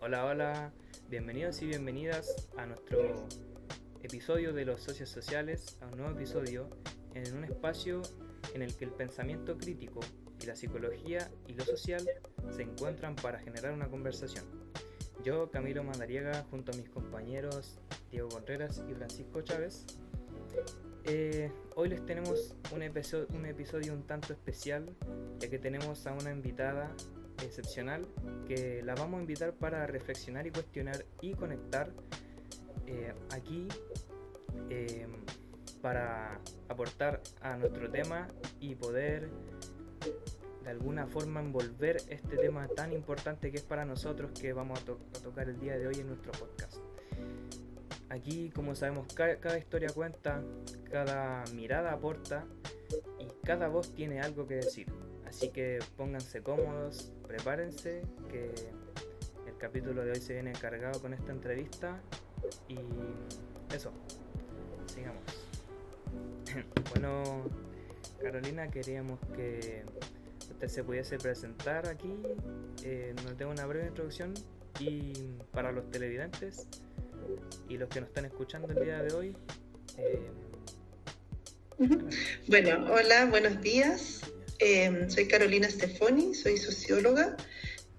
Hola, hola, bienvenidos y bienvenidas a nuestro episodio de los socios sociales, a un nuevo episodio en un espacio en el que el pensamiento crítico y la psicología y lo social se encuentran para generar una conversación. Yo, Camilo Madariaga, junto a mis compañeros Diego Contreras y Francisco Chávez, hoy les tenemos un episodio un tanto especial, ya que tenemos a una invitada excepcional que la vamos a invitar para reflexionar y cuestionar y conectar aquí para aportar a nuestro tema y poder de alguna forma envolver este tema tan importante que es para nosotros, que vamos a tocar el día de hoy en nuestro podcast. Aquí, como sabemos, cada historia cuenta, cada mirada aporta y cada voz tiene algo que decir. Así que pónganse cómodos, prepárense, que el capítulo de hoy se viene cargado con esta entrevista. Y eso, sigamos. Bueno, Carolina, queríamos que usted se pudiese presentar aquí, nos dé una breve introducción y para los televidentes y los que nos están escuchando el día de hoy. Bueno, hola, buenos días. Soy Carolina Stefoni, soy socióloga,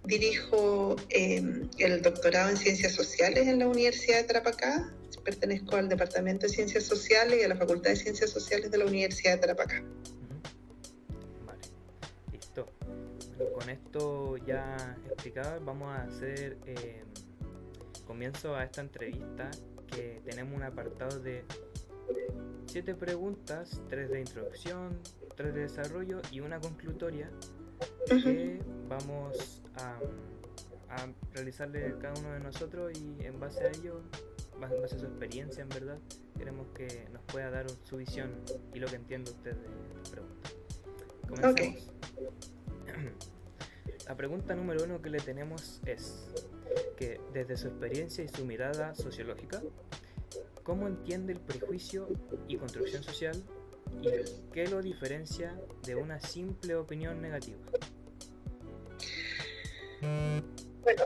dirijo el doctorado en Ciencias Sociales en la Universidad de Tarapacá, pertenezco al Departamento de Ciencias Sociales y a la Facultad de Ciencias Sociales de la Universidad de Tarapacá. Vale, listo. Bueno, con esto ya explicado, vamos a hacer comienzo a esta entrevista, que tenemos un apartado de 7 preguntas, 3 de introducción, 3 de desarrollo y una conclutoria que vamos a realizarle cada uno de nosotros, y en base a ello, en base a su experiencia, en verdad, queremos que nos pueda dar su visión y lo que entiende usted de esta pregunta. Comencemos. Okay. La pregunta número 1 que le tenemos es que, desde su experiencia y su mirada sociológica, ¿cómo entiende el prejuicio y construcción social, y qué lo diferencia de una simple opinión negativa? Bueno,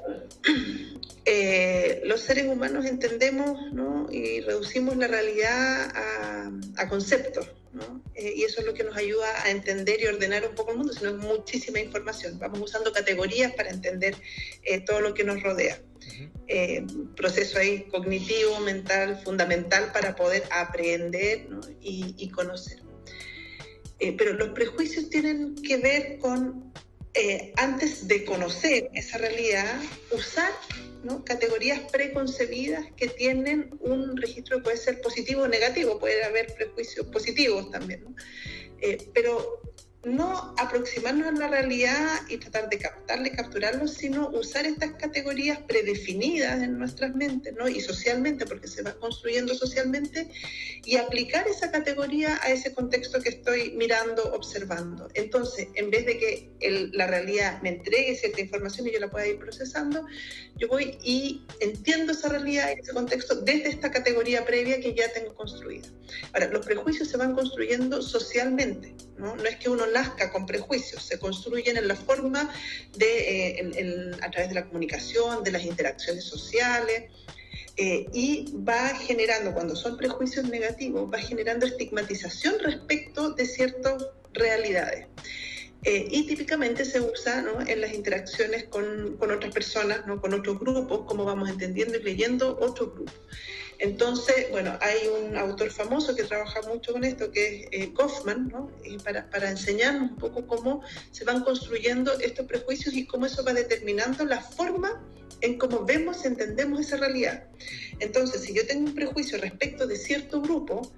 los seres humanos entendemos, ¿no?, y reducimos la realidad a conceptos, ¿no? Y eso es lo que nos ayuda a entender y ordenar un poco el mundo, sino es muchísima información. Vamos usando categorías para entender todo lo que nos rodea. Proceso ahí cognitivo, mental, fundamental para poder aprender, ¿no?, y conocer. Pero los prejuicios tienen que ver con, antes de conocer esa realidad, usar, ¿no?, categorías preconcebidas que tienen un registro que puede ser positivo o negativo, puede haber prejuicios positivos también, ¿no? Pero no aproximarnos a la realidad y tratar de capturarlo, sino usar estas categorías predefinidas en nuestras mentes, ¿no?, y socialmente, porque se va construyendo socialmente, y aplicar esa categoría a ese contexto que estoy mirando, observando. Entonces, en vez de que la realidad me entregue cierta información y yo la pueda ir procesando, yo voy y entiendo esa realidad y ese contexto desde esta categoría previa que ya tengo construida. Ahora, los prejuicios se van construyendo socialmente, ¿no? No es que uno nazca con prejuicios, se construyen en la forma de, a través de la comunicación, de las interacciones sociales, y va generando, cuando son prejuicios negativos, va generando estigmatización respecto de ciertas realidades. Y típicamente se usa, ¿no?, en las interacciones con otras personas, ¿no?, con otros grupos, como vamos entendiendo y leyendo otros grupos. Entonces, bueno, hay un autor famoso que trabaja mucho con esto, que es Goffman, ¿no?, para enseñarnos un poco cómo se van construyendo estos prejuicios y cómo eso va determinando la forma en cómo vemos y entendemos esa realidad. Entonces, si yo tengo un prejuicio respecto de cierto grupo,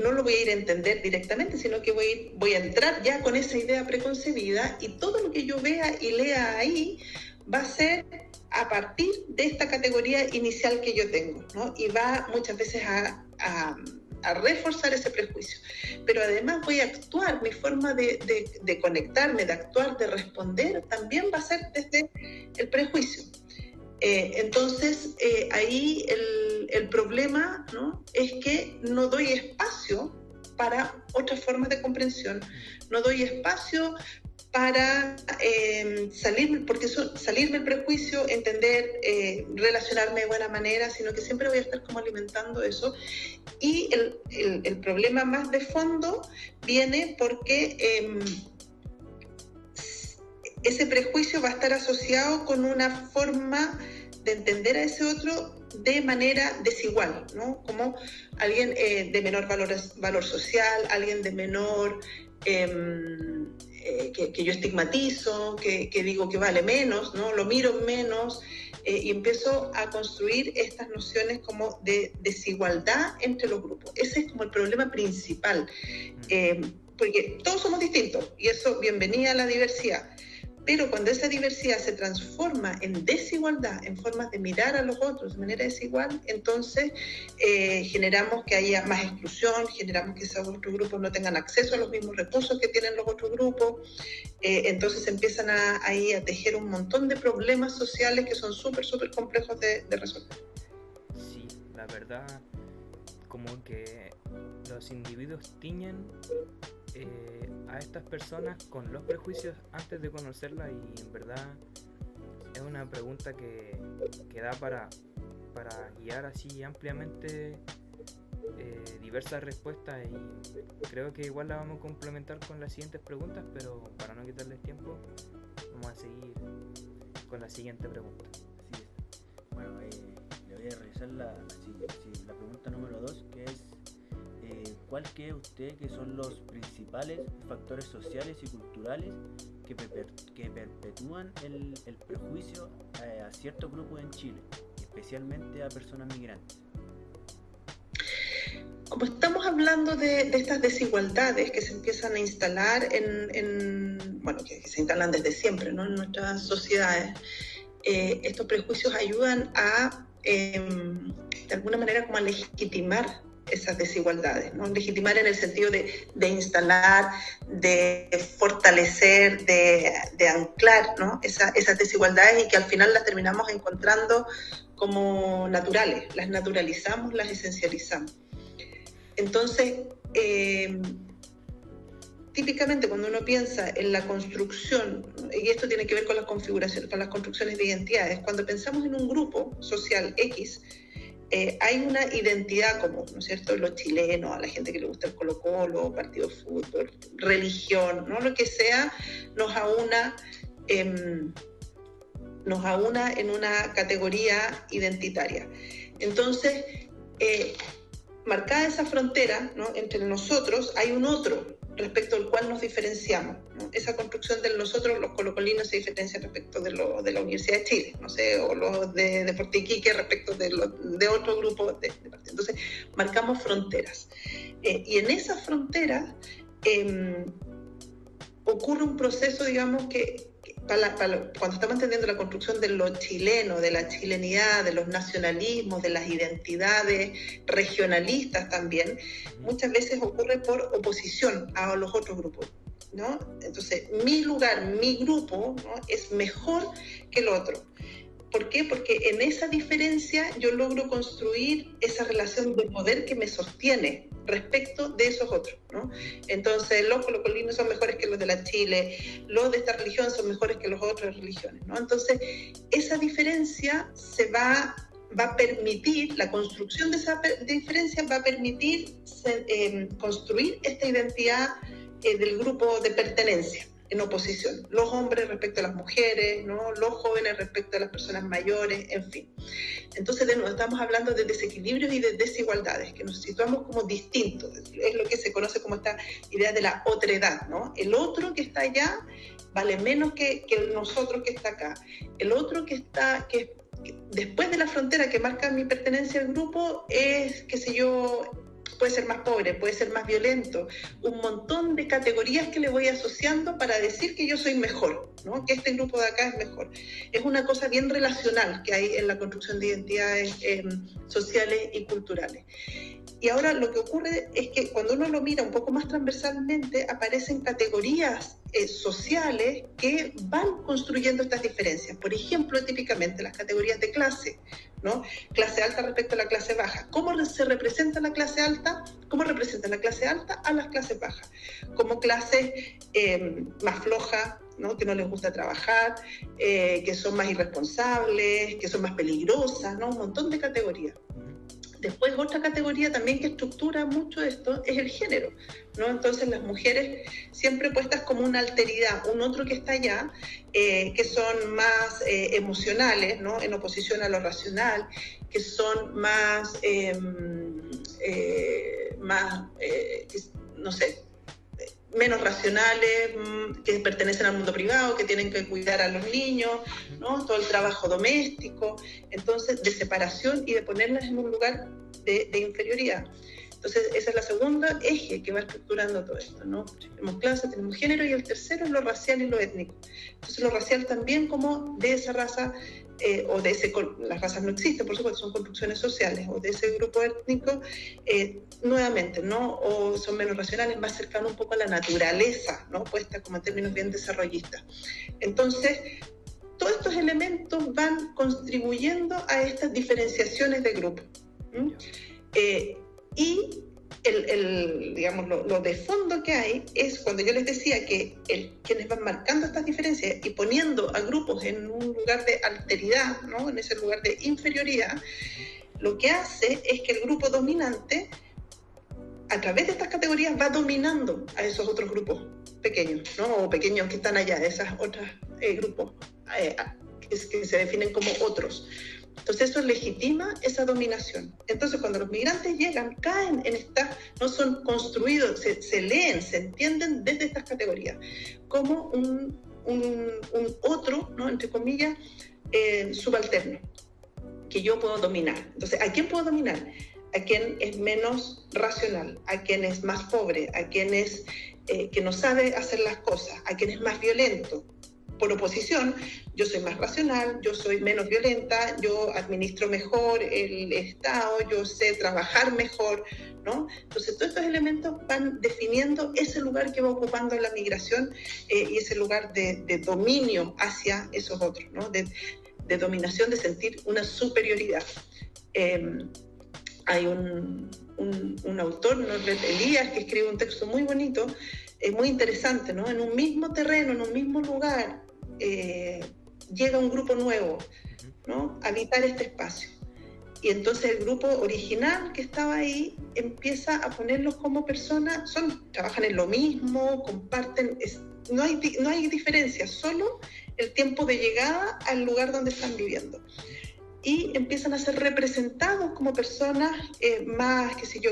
no lo voy a ir a entender directamente, sino que voy a entrar ya con esa idea preconcebida, y todo lo que yo vea y lea ahí va a ser a partir de esta categoría inicial que yo tengo, ¿no? Y va muchas veces a reforzar ese prejuicio. Pero además voy a actuar, mi forma de conectarme, de actuar, de responder, también va a ser desde el prejuicio. Entonces, ahí el problema, ¿no?, es que no doy espacio para otras formas de comprensión, no doy espacio para salirme del prejuicio, entender, relacionarme de buena manera, sino que siempre voy a estar como alimentando eso. Y el problema más de fondo viene porque ese prejuicio va a estar asociado con una forma de entender a ese otro de manera desigual, ¿no? Como alguien de menor valor social, alguien de menor... que yo estigmatizo, que digo que vale menos, ¿no? Lo miro menos, y empiezo a construir estas nociones como de desigualdad entre los grupos. Ese es como el problema principal, porque todos somos distintos, y eso, bienvenida a la diversidad. Pero cuando esa diversidad se transforma en desigualdad, en formas de mirar a los otros de manera desigual, entonces generamos que haya más exclusión, generamos que esos otros grupos no tengan acceso a los mismos recursos que tienen los otros grupos, entonces empiezan ahí a tejer un montón de problemas sociales que son súper complejos de resolver. Sí, la verdad, como que los individuos tiñen a estas personas con los prejuicios antes de conocerlas, y en verdad es una pregunta que da para guiar así ampliamente diversas respuestas, y creo que igual la vamos a complementar con las siguientes preguntas, pero para no quitarles tiempo vamos a seguir con la siguiente pregunta. Así es. Bueno, le voy a realizar la pregunta número 2, que es ¿cuál cree usted que son los principales factores sociales y culturales que perpetúan el prejuicio a ciertos grupos en Chile, especialmente a personas migrantes? Como estamos hablando de estas desigualdades que se empiezan a instalar bueno, que se instalan desde siempre, ¿no? En nuestras sociedades, estos prejuicios ayudan a, de alguna manera, como a legitimar esas desigualdades, ¿no? Legitimar en el sentido de instalar, de fortalecer, de anclar, ¿no? Esas desigualdades, y que al final las terminamos encontrando como naturales, las naturalizamos, las esencializamos. Entonces, típicamente cuando uno piensa en la construcción, y esto tiene que ver con las configuraciones, con las construcciones de identidades, cuando pensamos en un grupo social X, hay una identidad común, ¿no es cierto? Los chilenos, a la gente que le gusta el Colo-Colo, partido de fútbol, religión, ¿no? Lo que sea, nos aúna en una categoría identitaria. Entonces, marcada esa frontera, ¿no? Entre nosotros, hay un otro respecto al cual nos diferenciamos, ¿no? Esa construcción de nosotros, los colocolinos, se diferencian respecto de la Universidad de Chile, no sé, o los de Deportes Iquique respecto de otro grupo de partidos. Entonces, marcamos fronteras. Y en esas fronteras ocurre un proceso, digamos, que cuando estamos entendiendo la construcción de lo chileno, de la chilenidad, de los nacionalismos, de las identidades regionalistas también, muchas veces ocurre por oposición a los otros grupos, ¿no? Entonces, mi lugar, mi grupo, ¿no? Es mejor que el otro. ¿Por qué? Porque en esa diferencia yo logro construir esa relación de poder que me sostiene respecto de esos otros, ¿no? Entonces, los colocolinos son mejores que los de la Chile, los de esta religión son mejores que las otras religiones, ¿no? Entonces, esa diferencia va a permitir, la construcción de esa diferencia va a permitir construir esta identidad del grupo de pertenencia en oposición. Los hombres respecto a las mujeres, ¿no? Los jóvenes respecto a las personas mayores, en fin. Entonces, de nuevo, estamos hablando de desequilibrios y de desigualdades, que nos situamos como distintos. Es lo que se conoce como esta idea de la otredad, ¿no? El otro que está allá vale menos que nosotros que está acá. El otro que después de la frontera que marca mi pertenencia al grupo es, qué sé yo, puede ser más pobre, puede ser más violento, un montón de categorías que le voy asociando para decir que yo soy mejor, ¿no? Que este grupo de acá es mejor. Es una cosa bien relacional que hay en la construcción de identidades sociales y culturales. Y ahora lo que ocurre es que cuando uno lo mira un poco más transversalmente, aparecen categorías sociales que van construyendo estas diferencias. Por ejemplo, típicamente las categorías de clase, ¿no? Clase alta respecto a la clase baja. ¿Cómo se representa la clase alta? ¿Cómo representa la clase alta a las clases bajas? Como clases más flojas, ¿no? Que no les gusta trabajar, que son más irresponsables, que son más peligrosas, ¿no? Un montón de categorías. Después, otra categoría también que estructura mucho esto es el género, ¿no? Entonces, las mujeres siempre puestas como una alteridad, un otro que está allá, que son más emocionales, ¿no? En oposición a lo racional, que son más, no sé, menos racionales, que pertenecen al mundo privado, que tienen que cuidar a los niños, ¿no? Todo el trabajo doméstico, entonces de separación y de ponerlas en un lugar de inferioridad. Entonces esa es la segunda eje que va estructurando todo esto, ¿no? Tenemos clase, tenemos género, y el tercero es lo racial y lo étnico. Entonces lo racial también como de esa raza, o de ese, las razas no existen, por supuesto, son construcciones sociales, o de ese grupo étnico, nuevamente, ¿no? O son menos racionales, más cercanos un poco a la naturaleza, ¿no? Puesta como en términos bien desarrollistas. Entonces, todos estos elementos van contribuyendo a estas diferenciaciones de grupo. Y digamos, lo de fondo que hay es cuando yo les decía que quienes van marcando estas diferencias y poniendo a grupos en un lugar de alteridad, ¿no? En ese lugar de inferioridad, lo que hace es que el grupo dominante, a través de estas categorías, va dominando a esos otros grupos pequeños, ¿no? O pequeños que están allá, de esas otras grupos que se definen como otros. Entonces eso legitima esa dominación. Entonces cuando los migrantes llegan, caen en estas, no son construidos, se leen, se entienden desde estas categorías, como un otro, ¿no? Entre comillas, subalterno, que yo puedo dominar. Entonces, ¿a quién puedo dominar? A quien es menos racional, a quien es más pobre, a quien es que no sabe hacer las cosas, a quien es más violento. Por oposición, yo soy más racional, yo soy menos violenta, yo administro mejor el Estado, yo sé trabajar mejor, ¿no? Entonces, todos estos elementos van definiendo ese lugar que va ocupando la migración y ese lugar de dominio hacia esos otros, ¿no? De dominación, de sentir una superioridad. Hay un autor, Norbert Elias, que escribe un texto muy bonito, muy interesante, ¿no? En un mismo terreno, en un mismo lugar, llega un grupo nuevo, ¿no? A habitar este espacio. Y entonces el grupo original que estaba ahí empieza a ponerlos como personas, trabajan en lo mismo, comparten, no hay diferencia, solo el tiempo de llegada al lugar donde están viviendo. Y empiezan a ser representados como personas más, qué sé yo,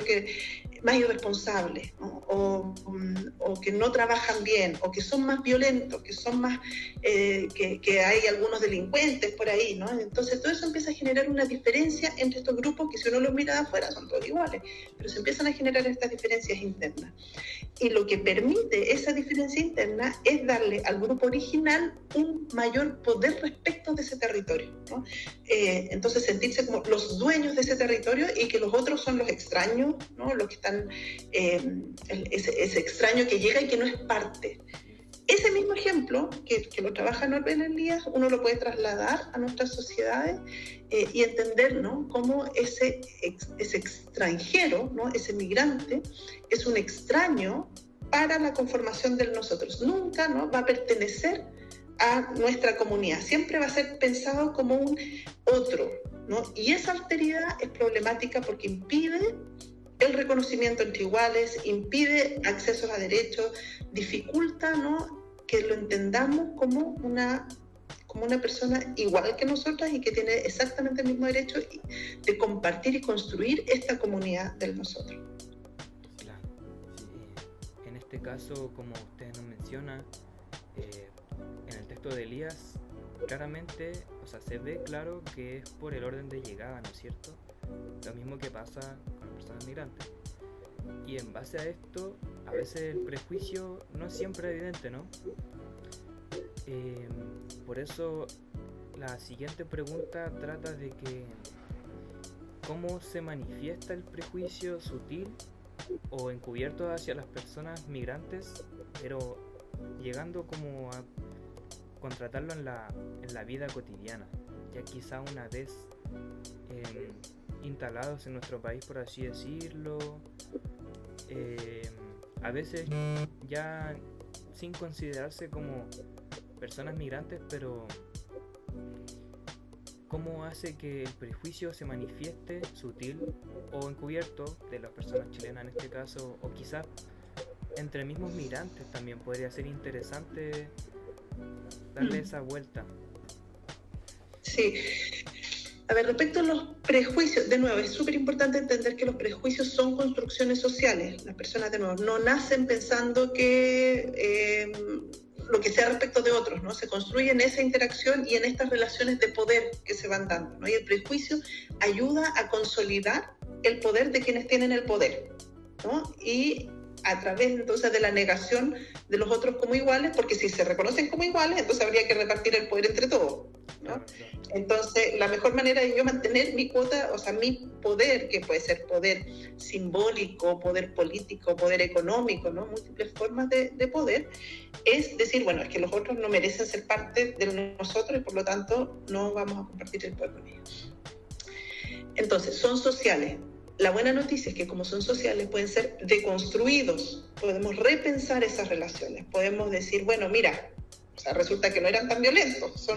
más irresponsables, ¿no? O que no trabajan bien, o que son más violentos, que son más, que hay algunos delincuentes por ahí, ¿no? Entonces todo eso empieza a generar una diferencia entre estos grupos que si uno los mira de afuera son todos iguales, pero se empiezan a generar estas diferencias internas. Y lo que permite esa diferencia interna es darle al grupo original un mayor poder respecto de ese territorio, ¿no? Entonces sentirse como los dueños de ese territorio y que los otros son los extraños, ¿no? Los que están, ese extraño que llega y que no es parte. Ese mismo ejemplo, que lo trabaja Norbert Elias, uno lo puede trasladar a nuestras sociedades y entender, ¿no? Cómo ese extranjero, ¿no? Ese migrante, es un extraño para la conformación de nosotros. Nunca, ¿no? Va a pertenecer a nuestra comunidad. Siempre va a ser pensado como un otro, ¿no? Y esa alteridad es problemática porque impide el reconocimiento entre iguales, impide accesos a derechos, dificulta, ¿no? Que lo entendamos como una persona igual que nosotras y que tiene exactamente el mismo derecho de compartir y construir esta comunidad del nosotros. Claro. En este caso, como usted nos menciona, en el texto de Elías, claramente, o sea, se ve claro que es por el orden de llegada, ¿no es cierto? Lo mismo que pasa con las personas migrantes. Y en base a esto, a veces el prejuicio no es siempre evidente, ¿no? Por eso la siguiente pregunta trata de que cómo se manifiesta el prejuicio sutil o encubierto hacia las personas migrantes, pero llegando como a contratarlo en la vida cotidiana, ya quizá una vez instalados en nuestro país, por así decirlo, a veces ya sin considerarse como personas migrantes, pero cómo hace que el prejuicio se manifieste sutil o encubierto de las personas chilenas en este caso, o quizás entre mismos migrantes también podría ser interesante darle esa vuelta. Sí. A ver, respecto a los prejuicios, de nuevo, es súper importante entender que los prejuicios son construcciones sociales. Las personas, de nuevo, no nacen pensando que lo que sea respecto de otros, ¿no? Se construye en esa interacción y en estas relaciones de poder que se van dando, ¿no? Y el prejuicio ayuda a consolidar el poder de quienes tienen el poder, ¿no? Y a través entonces de la negación de los otros como iguales, porque si se reconocen como iguales, entonces habría que repartir el poder entre todos, ¿no? Entonces, la mejor manera de yo mantener mi cuota, o sea, mi poder, que puede ser poder simbólico, poder político, poder económico, ¿no? Múltiples formas de poder, es decir, bueno, es que los otros no merecen ser parte de nosotros y por lo tanto no vamos a compartir el poder con ellos. Entonces, son sociales. La buena noticia es que como son sociales pueden ser deconstruidos, podemos repensar esas relaciones, podemos decir, bueno, mira, o sea, resulta que no eran tan violentos,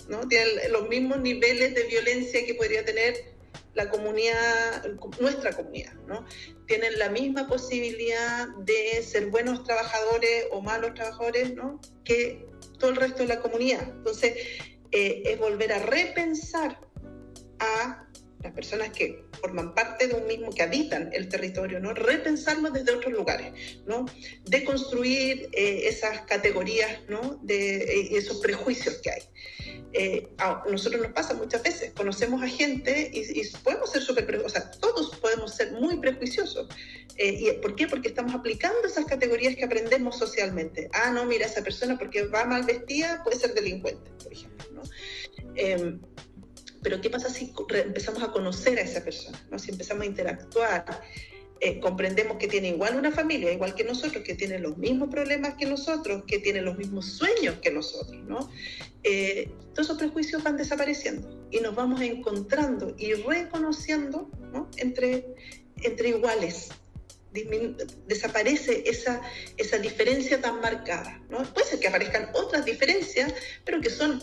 ¿no? Tienen los mismos niveles de violencia que podría tener la comunidad, nuestra comunidad, ¿no? Tienen la misma posibilidad de ser buenos trabajadores o malos trabajadores, ¿no? Que todo el resto de la comunidad. Entonces, es volver a repensar a las personas que forman parte de un mismo, que habitan el territorio, ¿no? Repensarlo desde otros lugares, ¿no? Deconstruir esas categorías, ¿no? De esos prejuicios que hay. A nosotros nos pasa muchas veces, conocemos a gente y podemos ser súper prejuiciosos, o sea, todos podemos ser muy prejuiciosos. ¿Y por qué? Porque estamos aplicando esas categorías que aprendemos socialmente. Ah, no, mira, esa persona porque va mal vestida puede ser delincuente, por ejemplo, ¿no? Pero ¿qué pasa si empezamos a conocer a esa persona, ¿no? Si empezamos a interactuar, comprendemos que tiene igual una familia, igual que nosotros, que tiene los mismos problemas que nosotros, que tiene los mismos sueños que nosotros, ¿no? Todos esos prejuicios van desapareciendo y nos vamos encontrando y reconociendo, ¿no? entre iguales. Desaparece esa diferencia tan marcada, ¿no? Puede ser que aparezcan otras diferencias, pero que son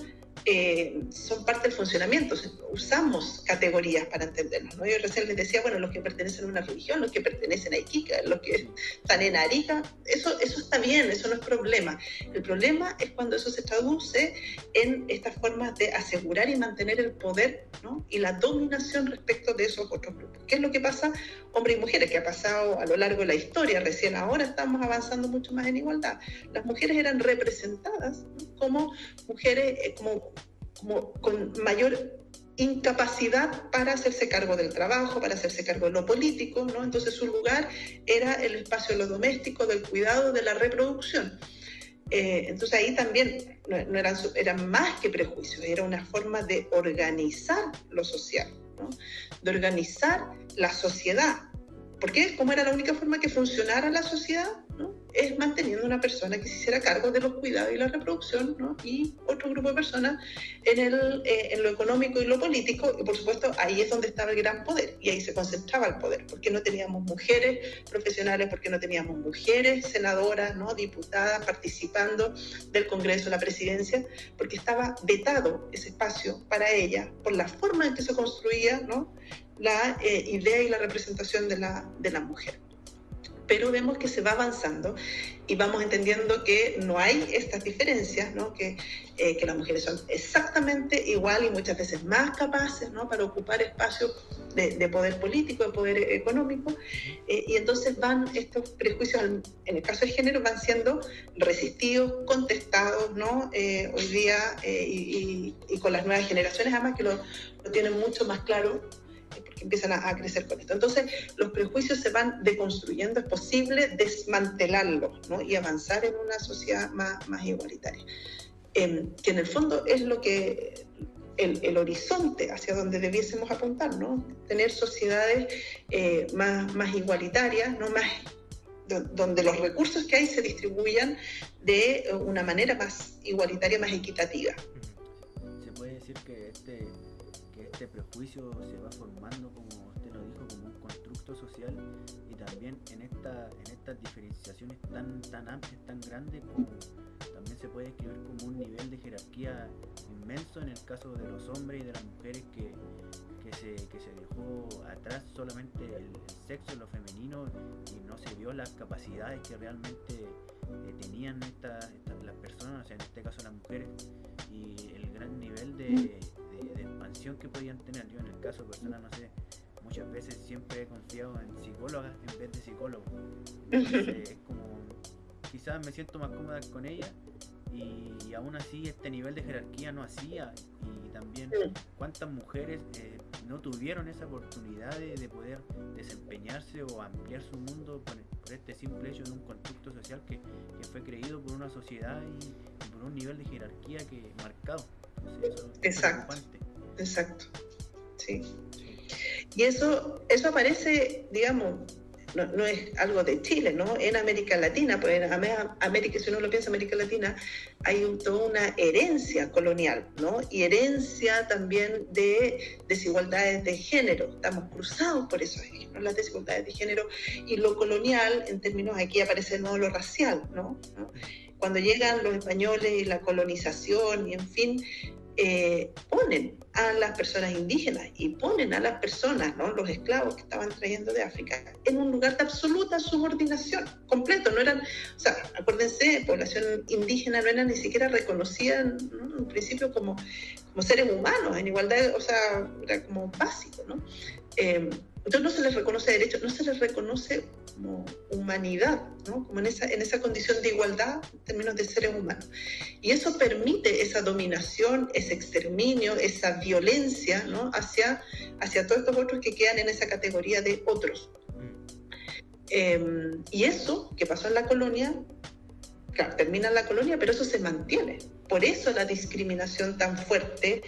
parte del funcionamiento. Usamos categorías para entendernos, ¿no? Yo recién les decía, bueno, los que pertenecen a una religión, los que pertenecen a Iquique, los que están en Arica, eso está bien, eso no es problema. El problema es cuando eso se traduce en estas formas de asegurar y mantener el poder, ¿no? Y la dominación respecto de esos otros grupos. ¿Qué es lo que pasa, hombres y mujeres, que ha pasado a lo largo de la historia? Recién ahora estamos avanzando mucho más en igualdad. Las mujeres eran representadas, ¿no? Como mujeres, como con mayor incapacidad para hacerse cargo del trabajo, para hacerse cargo de lo político, ¿no? Entonces su lugar era el espacio de lo doméstico, del cuidado, de la reproducción. Entonces ahí también no eran más que prejuicios, era una forma de organizar lo social, ¿no? De organizar la sociedad. ¿Por qué? ¿Cómo era la única forma que funcionara la sociedad? ¿No? Es manteniendo una persona que se hiciera cargo de los cuidados y la reproducción, ¿no? Y otro grupo de personas en lo económico y lo político, y por supuesto ahí es donde estaba el gran poder, y ahí se concentraba el poder, porque no teníamos mujeres profesionales, porque no teníamos mujeres senadoras, ¿no? Diputadas participando del Congreso, la presidencia, porque estaba vetado ese espacio para ellas por la forma en que se construía, ¿no? La idea y la representación de la mujer. Pero vemos que se va avanzando y vamos entendiendo que no hay estas diferencias, ¿no? Que las mujeres son exactamente igual y muchas veces más capaces, ¿no? Para ocupar espacios de poder político, de poder económico, y entonces van estos prejuicios, en el caso de género, van siendo resistidos, contestados, ¿no? Hoy día y con las nuevas generaciones, además que lo tienen mucho más claro, porque empiezan a crecer con esto. Entonces, los prejuicios se van deconstruyendo, es posible desmantelarlos, ¿no? Y avanzar en una sociedad más igualitaria. Que en el fondo es lo que el horizonte hacia donde debiésemos apuntar, ¿no? Tener sociedades más igualitarias, ¿no? Donde los recursos que hay se distribuyan de una manera más igualitaria, más equitativa. Se puede decir que este prejuicio se va formando, como usted lo dijo, como un constructo social, y también en estas diferenciaciones tan amplias, tan grandes, como también se puede escribir como un nivel de jerarquía inmenso en el caso de los hombres y de las mujeres que se dejó atrás solamente el sexo, lo femenino, y no se vio las capacidades que realmente tenían las personas, o sea, en este caso las mujeres, y el gran nivel de expansión que podían tener. Yo en el caso personal, no sé, muchas veces siempre he confiado en psicólogas en vez de psicólogos. Entonces es como, quizás me siento más cómoda con ellas, y aún así este nivel de jerarquía no hacía, y también cuántas mujeres no tuvieron esa oportunidad de poder desempeñarse o ampliar su mundo por este simple hecho de un constructo social que fue creído por una sociedad y por un nivel de jerarquía que marcado. Entonces, eso es preocupante. Exacto, sí. Y eso aparece, digamos, no es algo de Chile, ¿no? En América Latina, pues en América, si uno lo piensa, América Latina, hay toda una herencia colonial, ¿no? Y herencia también de desigualdades de género. Estamos cruzados por esos ejes, ¿no? Las desigualdades de género y lo colonial, en términos, aquí aparece de nuevo lo racial, ¿no? Cuando llegan los españoles y la colonización, y en fin, ponen a las personas indígenas y ponen a las personas, ¿no? Los esclavos que estaban trayendo de África, en un lugar de absoluta subordinación, completo. No eran, o sea, acuérdense, población indígena no era ni siquiera reconocida, ¿no? En un principio como seres humanos, en igualdad, o sea, era como básico, ¿no? Entonces no se les reconoce derecho, no se les reconoce como humanidad, ¿no? Como en esa condición de igualdad en términos de seres humanos. Y eso permite esa dominación, ese exterminio, esa violencia, ¿no? hacia todos estos otros que quedan en esa categoría de otros. Y eso que pasó en la colonia, claro, termina en la colonia, pero eso se mantiene. Por eso la discriminación tan fuerte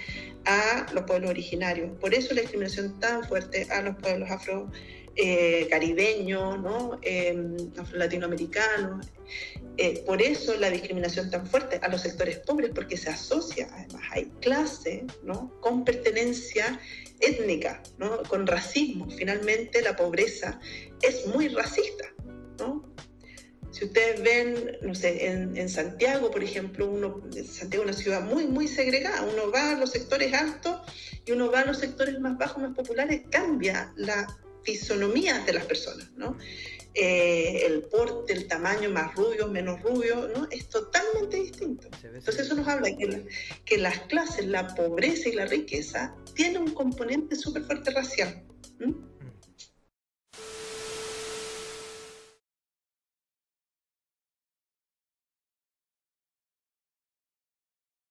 a los pueblos originarios, por eso la discriminación tan fuerte a los pueblos caribeños, ¿no? Latinoamericanos. Por eso la discriminación tan fuerte a los sectores pobres, porque se asocia, además, hay clase, ¿no? Con pertenencia étnica, ¿no? Con racismo. Finalmente la pobreza es muy racista, ¿no? Si ustedes ven, no sé, en Santiago, por ejemplo, Santiago es una ciudad muy, muy segregada. Uno va a los sectores altos y uno va a los sectores más bajos, más populares, cambia la fisonomía de las personas, ¿no? El porte, el tamaño, más rubio, menos rubio, ¿no? Es totalmente distinto. Entonces eso nos habla que las clases, la pobreza y la riqueza tienen un componente súper fuerte racial.